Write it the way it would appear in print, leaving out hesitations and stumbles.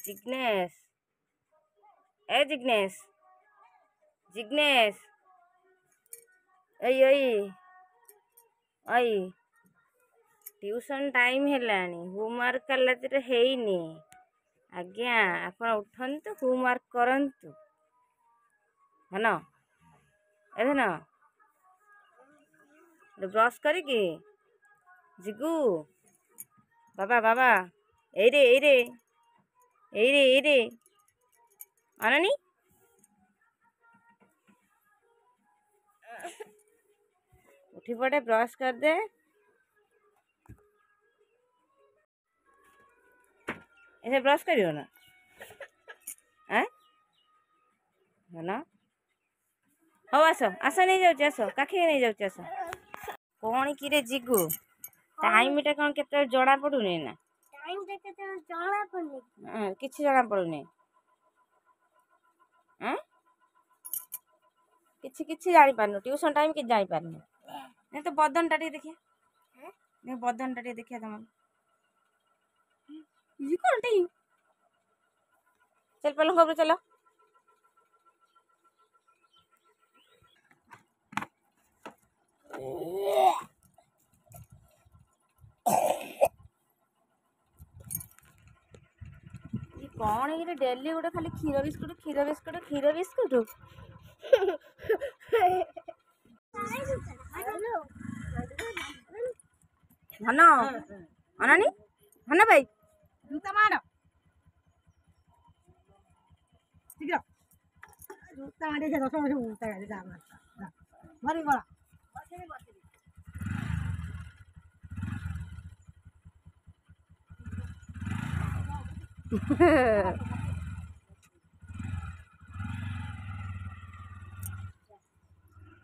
जिग्नेश ए जिग्नेश जिग्नेश ओई ओई ओई ट्यूशन टाइम हेलानी होमवर्क कला हेनी आज्ञा आपण उठंतु होमवर्क करंतु है ना ए ना ब्रश करिकी जिगु बाबा बाबा एरे एरे एरे एरे अनानी उठी पड़े ब्रश कर दे ऐसे ब्रश करियो ना है ना हो आस आस नहीं जाऊँ आस काखी नहीं जाऊँ आस कौन कि रे जिगु टाइम टा कौन केते जड़ा पड़ुनी ना टाइम देखे तो जଣା पड़नी किछि जड़ा पड़ुनी हैं किछि किछि जानि पारनु ट्यूशन टाइम कि जानि पारनु नहीं तो बदन टा देखिए नहीं बदन टा देखिए तुम ये कौन टाइम चल पलंग ऊपर चलो कौन ये डेली गोटे खाली क्षीर बिस्कुट क्षीर बिस्कुट क्षीर बिस्कुट हन अनानी हन भाई जूता मारो शीघ्र जूता मारे से 10 मिनिट जूता गाड़ी जा मरी गला Ha